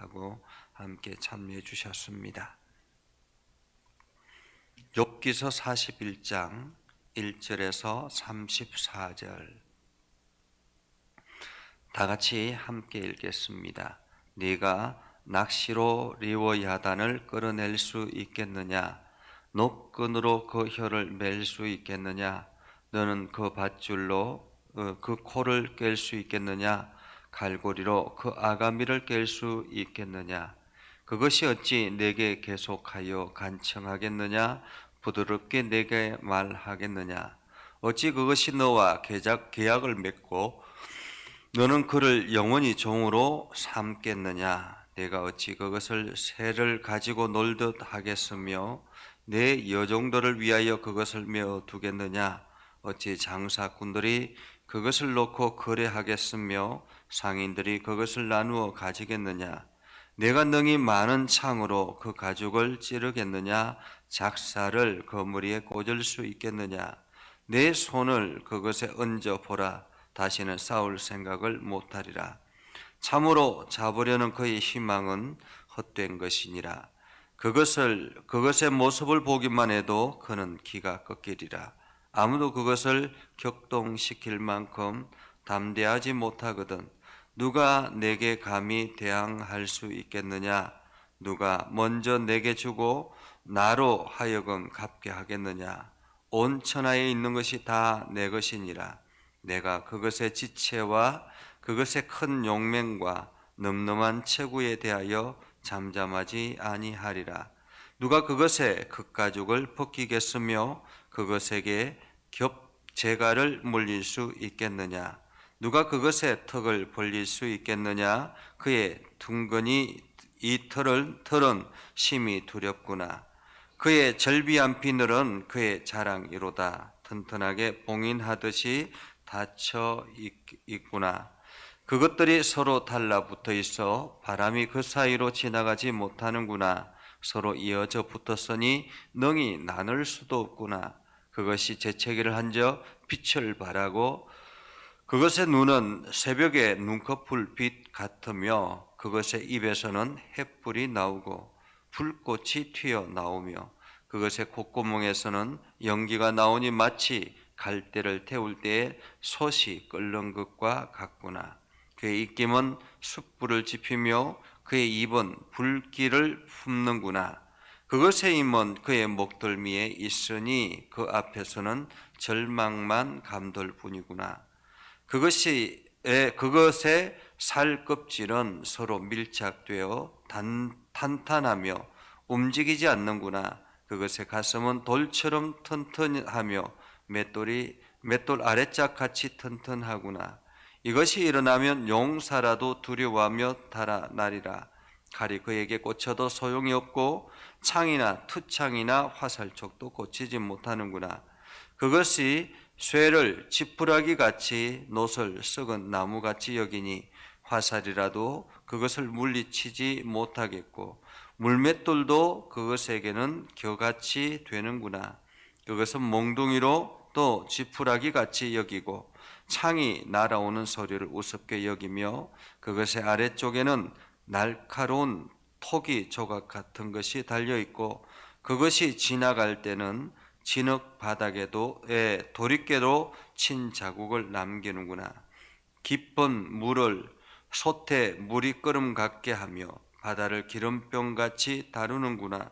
하고 함께 참여해 주셨습니다. 욥기서 41장 1절에서 34절 다 같이 함께 읽겠습니다. 네가 낚시로 리워야단을 끌어낼 수 있겠느냐? 노끈으로 그 혀를 맬 수 있겠느냐? 너는 그 밧줄로 그 코를 깰 수 있겠느냐? 갈고리로 그 아가미를 깰 수 있겠느냐? 그것이 어찌 내게 계속하여 간청하겠느냐? 부드럽게 내게 말하겠느냐? 어찌 그것이 너와 계약을 맺고 너는 그를 영원히 종으로 삼겠느냐? 내가 어찌 그것을 새를 가지고 놀듯 하겠으며 내 여종들을 위하여 그것을 메어 두겠느냐? 어찌 장사꾼들이 그것을 놓고 거래하겠으며 상인들이 그것을 나누어 가지겠느냐? 내가 능히 많은 창으로 그 가죽을 찌르겠느냐? 작사를 그 머리에 꽂을 수 있겠느냐? 내 손을 그것에 얹어 보라. 다시는 싸울 생각을 못하리라. 참으로 잡으려는 그의 희망은 헛된 것이니라. 그것의 모습을 보기만 해도 그는 기가 꺾이리라. 아무도 그것을 격동시킬 만큼 담대하지 못하거든. 누가 내게 감히 대항할 수 있겠느냐? 누가 먼저 내게 주고 나로 하여금 갚게 하겠느냐? 온 천하에 있는 것이 다 내 것이니라. 내가 그것의 지체와 그것의 큰 용맹과 늠름한 체구에 대하여 잠잠하지 아니하리라. 누가 그것의 흙가죽을 벗기겠으며 그것에게 겹재갈을 물릴 수 있겠느냐? 누가 그것의 턱을 벌릴 수 있겠느냐? 그의 둥근히 이 털은 심히 두렵구나. 그의 절비한 비늘은 그의 자랑이로다. 튼튼하게 봉인하듯이 닫혀 있구나. 그것들이 서로 달라붙어 있어 바람이 그 사이로 지나가지 못하는구나. 서로 이어져 붙었으니 능히 나눌 수도 없구나. 그것이 재채기를 한적 빛을 발하고 그것의 눈은 새벽의 눈꺼풀 빛 같으며 그것의 입에서는 햇불이 나오고 불꽃이 튀어나오며 그것의 콧구멍에서는 연기가 나오니 마치 갈대를 태울 때에 솥이 끓는 것과 같구나. 그의 입김은 숯불을 지피며 그의 입은 불길을 품는구나. 그것의 힘은 그의 목덜미에 있으니 그 앞에서는 절망만 감돌 뿐이구나. 그것의 살 껍질은 서로 밀착되어 탄탄하며 움직이지 않는구나. 그것의 가슴은 돌처럼 튼튼하며 맷돌 아래짝 같이 튼튼하구나. 이것이 일어나면 용사라도 두려워하며 달아나리라. 칼이 그에게 꽂혀도 소용이 없고 창이나 투창이나 화살촉도 고치지 못하는구나. 그것이 쇠를 지푸라기 같이 노설 썩은 나무같이 여기니 화살이라도 그것을 물리치지 못하겠고 물맷돌도 그것에게는 겨같이 되는구나. 그것은 몽둥이로 또 지푸라기 같이 여기고 창이 날아오는 소리를 우습게 여기며 그것의 아래쪽에는 날카로운 토기 조각 같은 것이 달려있고 그것이 지나갈 때는 진흙 바닥에도 도리깨로 친 자국을 남기는구나. 깊은 물을 솥에 물이 끓음 같게 하며 바다를 기름병같이 다루는구나.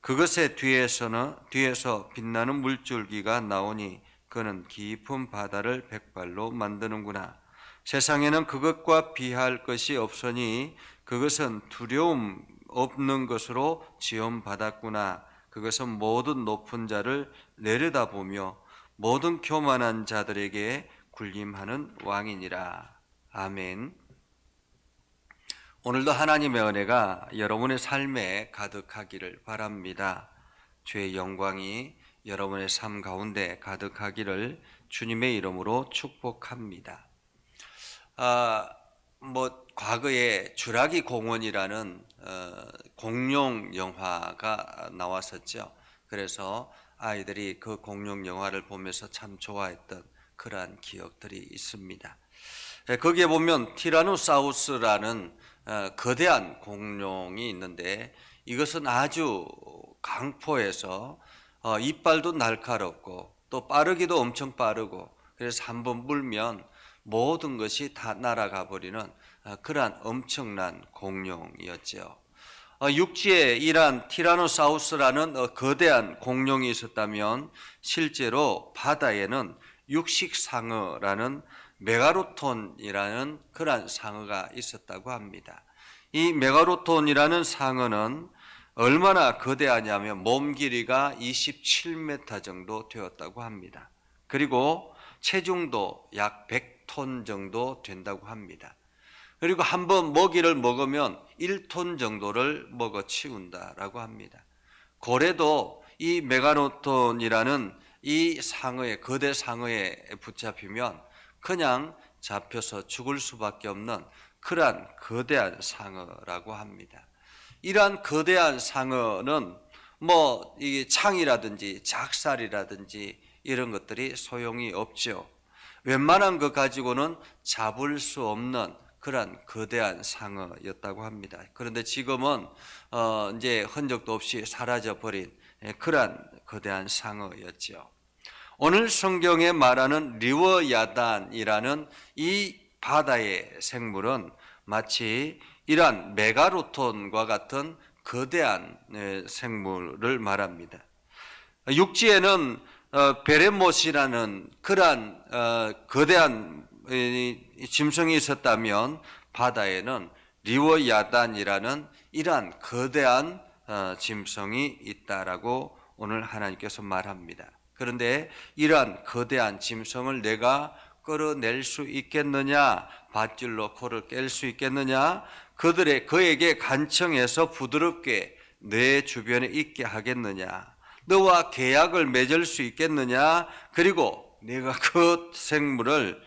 그것의 뒤에서 빛나는 물줄기가 나오니 그는 깊은 바다를 백발로 만드는구나. 세상에는 그것과 비할 것이 없으니 그것은 두려움 없는 것으로 지원받았구나. 그것은 모든 높은 자를 내려다보며 모든 교만한 자들에게 군림하는 왕이니라. 아멘. 오늘도 하나님의 은혜가 여러분의 삶에 가득하기를 바랍니다. 주의 영광이 여러분의 삶 가운데 가득하기를 주님의 이름으로 축복합니다. 과거에 주라기 공원이라는 공룡 영화가 나왔었죠. 그래서 아이들이 그 공룡 영화를 보면서 참 좋아했던 그러한 기억들이 있습니다. 거기에 보면 티라노사우루스라는 거대한 공룡이 있는데 이것은 아주 강포해서 이빨도 날카롭고 또 빠르기도 엄청 빠르고 그래서 한번 물면 모든 것이 다 날아가 버리는 그러한 엄청난 공룡이었죠. 육지에 이러한 티라노사우루스라는 거대한 공룡이 있었다면 실제로 바다에는 육식상어라는 메가로톤이라는 그러한 상어가 있었다고 합니다. 이 메가로톤이라는 상어는 얼마나 거대하냐면 몸 길이가 27m 정도 되었다고 합니다. 그리고 체중도 약 100톤 정도 된다고 합니다. 그리고 한번 먹이를 먹으면 1톤 정도를 먹어 치운다라고 합니다. 고래도 이 메가로톤이라는 이 상어의 거대 상어에 붙잡히면 그냥 잡혀서 죽을 수밖에 없는 그러한 거대한 상어라고 합니다. 이러한 거대한 상어는 이 창이라든지 작살이라든지 이런 것들이 소용이 없죠. 웬만한 것 가지고는 잡을 수 없는 그러한 거대한 상어였다고 합니다. 그런데 지금은 이제 흔적도 없이 사라져 버린 그러한 거대한 상어였죠. 오늘 성경에 말하는 리워야단이라는 이 바다의 생물은 마치 이러한 메가로톤과 같은 거대한 생물을 말합니다. 육지에는 베레못이라는 그러한 거대한 짐승이 있었다면 바다에는 리워야단이라는 이러한 거대한 짐승이 있다라고 오늘 하나님께서 말합니다. 그런데 이러한 거대한 짐승을 내가 끌어낼 수 있겠느냐, 밧줄로 코를 깰 수 있겠느냐, 그에게 간청해서 부드럽게 내 주변에 있게 하겠느냐, 너와 계약을 맺을 수 있겠느냐, 그리고 내가 그 생물을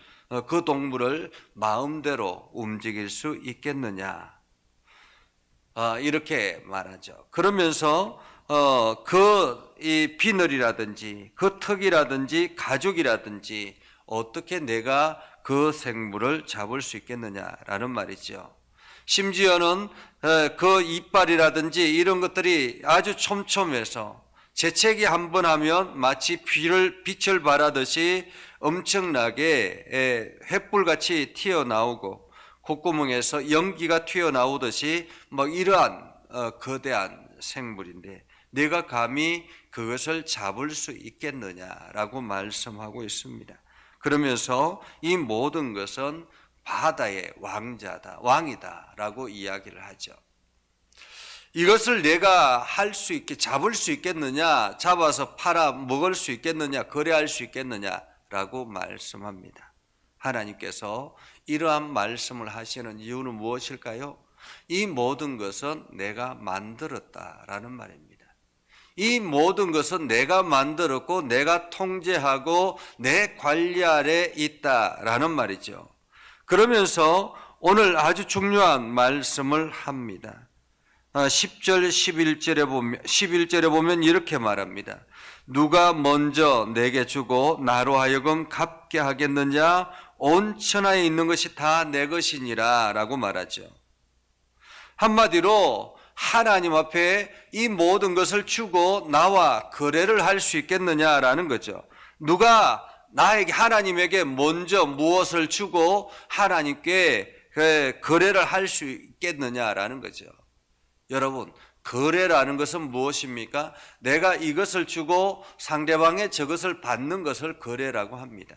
그 동물을 마음대로 움직일 수 있겠느냐, 이렇게 말하죠. 그러면서 이 비늘이라든지 그 턱이라든지 가죽이라든지 어떻게 내가 그 생물을 잡을 수 있겠느냐라는 말이죠. 심지어는 그 이빨이라든지 이런 것들이 아주 촘촘해서 재채기 한번 하면 마치 빛을 발하듯이 엄청나게 횃불같이 튀어나오고 콧구멍에서 연기가 튀어나오듯이 이러한 거대한 생물인데 내가 감히 그것을 잡을 수 있겠느냐라고 말씀하고 있습니다. 그러면서 이 모든 것은 바다의 왕이다라고 이야기를 하죠. 이것을 내가 잡을 수 있겠느냐, 잡아서 팔아 먹을 수 있겠느냐, 거래할 수 있겠느냐라고 말씀합니다. 하나님께서 이러한 말씀을 하시는 이유는 무엇일까요? 이 모든 것은 내가 만들었다라는 말입니다. 이 모든 것은 내가 만들었고 내가 통제하고 내 관리 아래 있다라는 말이죠. 그러면서 오늘 아주 중요한 말씀을 합니다. 10절 11절에 보면 이렇게 말합니다. 누가 먼저 내게 주고 나로 하여금 갚게 하겠느냐, 온 천하에 있는 것이 다 내 것이니라 라고 말하죠. 한마디로 하나님 앞에 이 모든 것을 주고 나와 거래를 할 수 있겠느냐라는 거죠. 누가 하나님에게 먼저 무엇을 주고 하나님께 거래를 할 수 있겠느냐라는 거죠. 여러분, 거래라는 것은 무엇입니까? 내가 이것을 주고 상대방의 저것을 받는 것을 거래라고 합니다.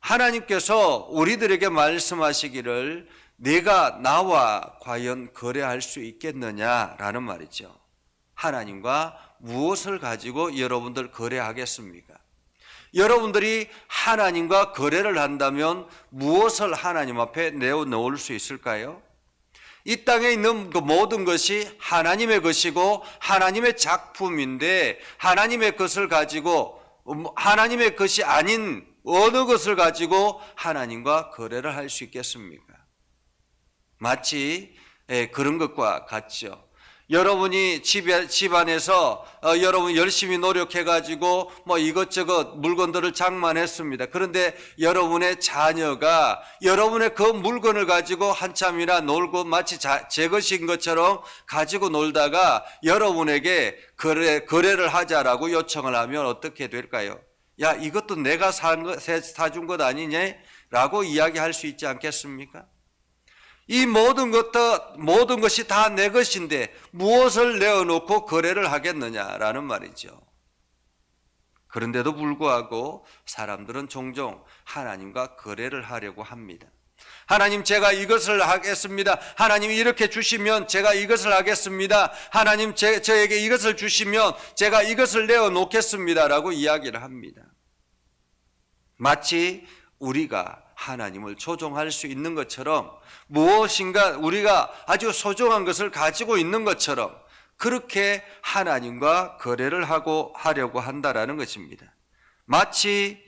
하나님께서 우리들에게 말씀하시기를 내가 나와 과연 거래할 수 있겠느냐라는 말이죠. 하나님과 무엇을 가지고 여러분들 거래하겠습니까? 여러분들이 하나님과 거래를 한다면 무엇을 하나님 앞에 내어놓을 수 있을까요? 이 땅에 있는 그 모든 것이 하나님의 것이고 하나님의 작품인데 하나님의 것을 가지고 하나님의 것이 아닌 어느 것을 가지고 하나님과 거래를 할 수 있겠습니까? 마치 그런 것과 같죠. 여러분이 집안에서 여러분 열심히 노력해가지고 뭐 이것저것 물건들을 장만했습니다. 그런데 여러분의 자녀가 여러분의 그 물건을 가지고 한참이나 놀고 마치 제 것인 것처럼 가지고 놀다가 여러분에게 거래를 하자라고 요청을 하면 어떻게 될까요? 야, 이것도 내가 사준 것 아니냐? 라고 이야기할 수 있지 않겠습니까? 이 모든 것이 다 내 것인데 무엇을 내어놓고 거래를 하겠느냐라는 말이죠. 그런데도 불구하고 사람들은 종종 하나님과 거래를 하려고 합니다. 하나님, 제가 이것을 하겠습니다. 하나님 이렇게 주시면 제가 이것을 하겠습니다. 하나님 저에게 이것을 주시면 제가 이것을 내어놓겠습니다 라고 이야기를 합니다. 마치 우리가 하나님을 조종할 수 있는 것처럼, 무엇인가 우리가 아주 소중한 것을 가지고 있는 것처럼 그렇게 하나님과 거래를 하려고 한다라는 것입니다. 마치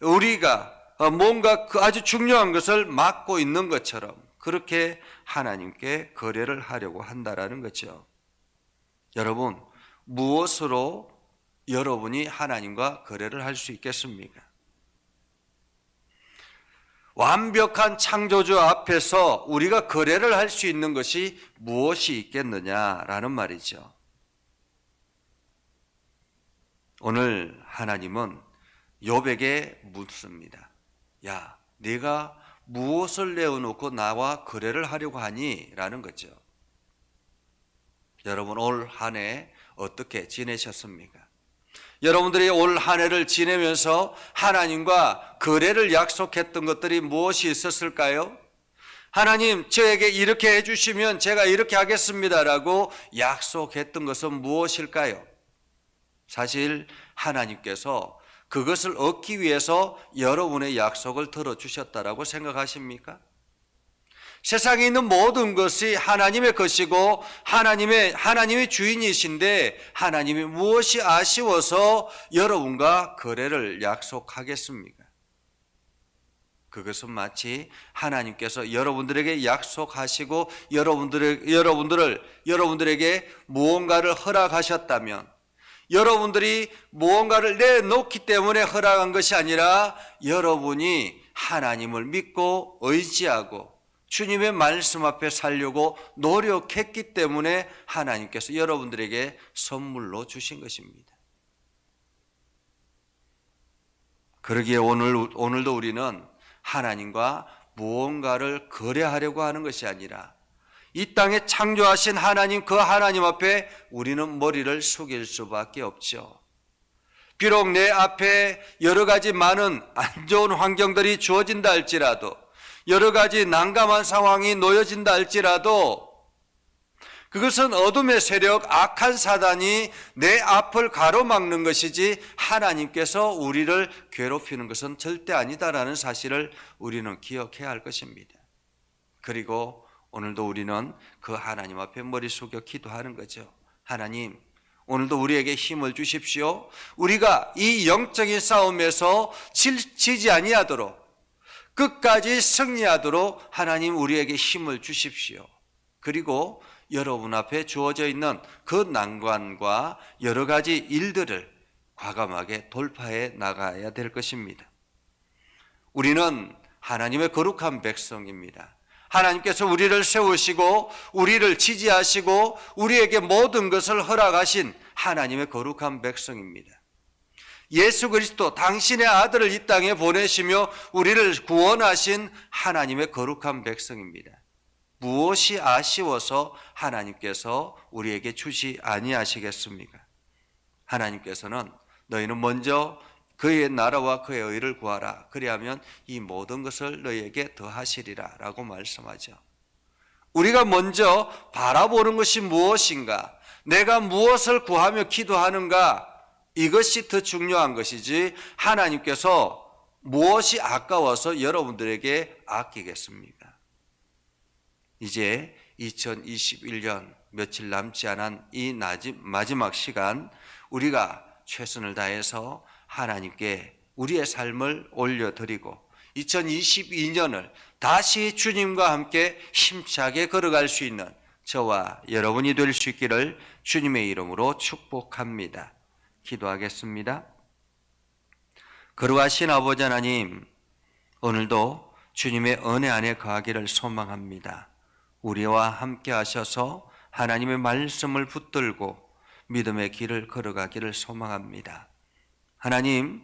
우리가 뭔가 아주 중요한 것을 맡고 있는 것처럼 그렇게 하나님께 거래를 하려고 한다라는 거죠. 여러분, 무엇으로 여러분이 하나님과 거래를 할 수 있겠습니까? 완벽한 창조주 앞에서 우리가 거래를 할 수 있는 것이 무엇이 있겠느냐라는 말이죠. 오늘 하나님은 욥에게 묻습니다. 야, 네가 무엇을 내어놓고 나와 거래를 하려고 하니? 라는 거죠. 여러분, 올 한 해 어떻게 지내셨습니까? 여러분들이 올 한 해를 지내면서 하나님과 거래를 약속했던 것들이 무엇이 있었을까요? 하나님, 저에게 이렇게 해주시면 제가 이렇게 하겠습니다라고 약속했던 것은 무엇일까요? 사실 하나님께서 그것을 얻기 위해서 여러분의 약속을 들어주셨다라고 생각하십니까? 세상에 있는 모든 것이 하나님의 것이고 하나님의 주인이신데 하나님이 무엇이 아쉬워서 여러분과 거래를 약속하겠습니까? 그것은 마치 하나님께서 여러분들에게 약속하시고 여러분들에게 무언가를 허락하셨다면, 여러분들이 무언가를 내놓기 때문에 허락한 것이 아니라 여러분이 하나님을 믿고 의지하고 주님의 말씀 앞에 살려고 노력했기 때문에 하나님께서 여러분들에게 선물로 주신 것입니다. 그러기에 오늘도 우리는 하나님과 무언가를 거래하려고 하는 것이 아니라 이 땅에 창조하신 하나님, 그 하나님 앞에 우리는 머리를 숙일 수밖에 없죠. 비록 내 앞에 여러 가지 많은 안 좋은 환경들이 주어진다 할지라도, 여러 가지 난감한 상황이 놓여진다 할지라도, 그것은 어둠의 세력, 악한 사단이 내 앞을 가로막는 것이지 하나님께서 우리를 괴롭히는 것은 절대 아니다라는 사실을 우리는 기억해야 할 것입니다. 그리고 오늘도 우리는 그 하나님 앞에 머리 숙여 기도하는 거죠. 하나님, 오늘도 우리에게 힘을 주십시오. 우리가 이 영적인 싸움에서 지지 아니하도록, 끝까지 승리하도록 하나님 우리에게 힘을 주십시오. 그리고 여러분 앞에 주어져 있는 그 난관과 여러 가지 일들을 과감하게 돌파해 나가야 될 것입니다. 우리는 하나님의 거룩한 백성입니다. 하나님께서 우리를 세우시고 우리를 지지하시고 우리에게 모든 것을 허락하신 하나님의 거룩한 백성입니다. 예수 그리스도 당신의 아들을 이 땅에 보내시며 우리를 구원하신 하나님의 거룩한 백성입니다. 무엇이 아쉬워서 하나님께서 우리에게 주시 아니하시겠습니까? 하나님께서는 너희는 먼저 그의 나라와 그의 의를 구하라. 그리하면 이 모든 것을 너희에게 더하시리라 라고 말씀하죠. 우리가 먼저 바라보는 것이 무엇인가, 내가 무엇을 구하며 기도하는가, 이것이 더 중요한 것이지 하나님께서 무엇이 아까워서 여러분들에게 아끼겠습니까? 이제 2021년 며칠 남지 않은 이 마지막 시간, 우리가 최선을 다해서 하나님께 우리의 삶을 올려드리고 2022년을 다시 주님과 함께 힘차게 걸어갈 수 있는 저와 여러분이 될 수 있기를 주님의 이름으로 축복합니다. 기도하겠습니다. 거룩하신 아버지 하나님, 오늘도 주님의 은혜 안에 거하기를 소망합니다. 우리와 함께 하셔서 하나님의 말씀을 붙들고 믿음의 길을 걸어가기를 소망합니다. 하나님,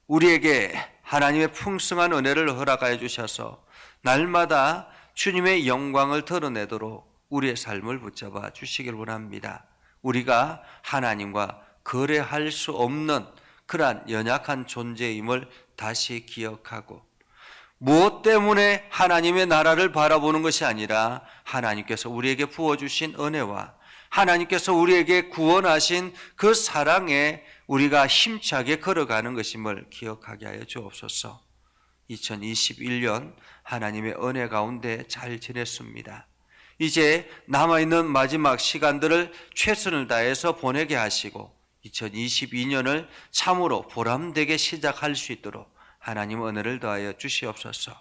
우리에게 하나님의 풍성한 은혜를 허락하여 주셔서 날마다 주님의 영광을 드러내도록 우리의 삶을 붙잡아 주시길 원합니다. 우리가 하나님과 거래할 수 없는 그러한 연약한 존재임을 다시 기억하고, 무엇 때문에 하나님의 나라를 바라보는 것이 아니라 하나님께서 우리에게 부어주신 은혜와 하나님께서 우리에게 구원하신 그 사랑에 우리가 힘차게 걸어가는 것임을 기억하게 하여 주옵소서. 2021년 하나님의 은혜 가운데 잘 지냈습니다. 이제 남아있는 마지막 시간들을 최선을 다해서 보내게 하시고 2022년을 참으로 보람되게 시작할 수 있도록 하나님 은혜를 더하여 주시옵소서.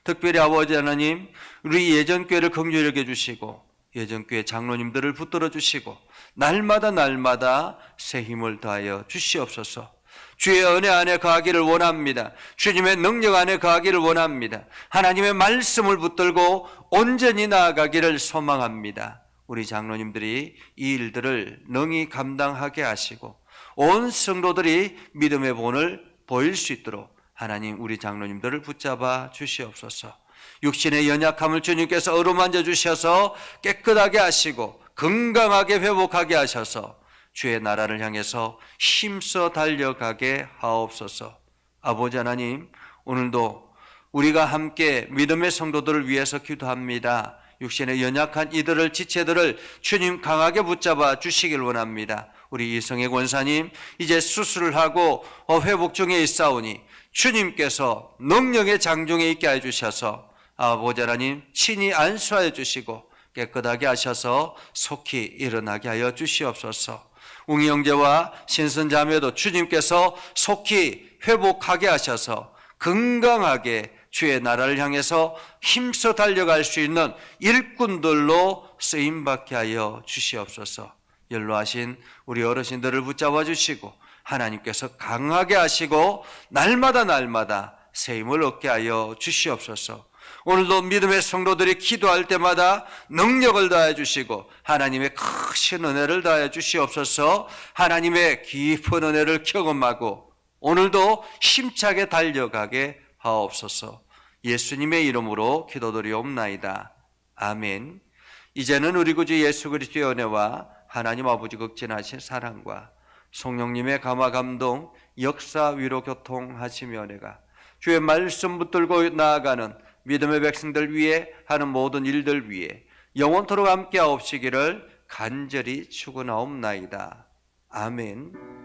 특별히 아버지 하나님, 우리 예전교회를 긍휼히 여겨 주시고 예전교회 장로님들을 붙들어 주시고 날마다 새 힘을 더하여 주시옵소서. 주의 은혜 안에 거하기를 원합니다. 주님의 능력 안에 거하기를 원합니다. 하나님의 말씀을 붙들고 온전히 나아가기를 소망합니다. 우리 장로님들이 이 일들을 능히 감당하게 하시고 온 성도들이 믿음의 본을 보일 수 있도록 하나님 우리 장로님들을 붙잡아 주시옵소서. 육신의 연약함을 주님께서 어루만져 주셔서 깨끗하게 하시고 건강하게 회복하게 하셔서 주의 나라를 향해서 힘써 달려가게 하옵소서. 아버지 하나님, 오늘도 우리가 함께 믿음의 성도들을 위해서 기도합니다. 육신의 연약한 이들을, 지체들을 주님 강하게 붙잡아 주시길 원합니다. 우리 이성의 권사님, 이제 수술을 하고 회복 중에 있사오니 주님께서 능력의 장중에 있게 해주셔서 아버지 하나님 친히 안수하여 주시고 깨끗하게 하셔서 속히 일어나게 하여 주시옵소서. 웅이 형제와 신선 자매도 주님께서 속히 회복하게 하셔서 건강하게 주의 나라를 향해서 힘써 달려갈 수 있는 일꾼들로 쓰임받게 하여 주시옵소서. 연로하신 우리 어르신들을 붙잡아 주시고 하나님께서 강하게 하시고 날마다 새 힘을 얻게 하여 주시옵소서. 오늘도 믿음의 성도들이 기도할 때마다 능력을 다해 주시고 하나님의 크신 은혜를 다해 주시옵소서. 하나님의 깊은 은혜를 경험하고 오늘도 힘차게 달려가게 하옵소서. 예수님의 이름으로 기도드리옵나이다. 아멘. 이제는 우리 구주 예수 그리스도의 은혜와 하나님 아버지 극진하신 사랑과 성령님의 감화 감동 역사 위로 교통하시며 은혜가 주의 말씀 붙들고 나아가는 믿음의 백성들 위해 하는 모든 일들 위해 영원토록 함께 하옵시기를 간절히 축원하옵나이다. 아멘.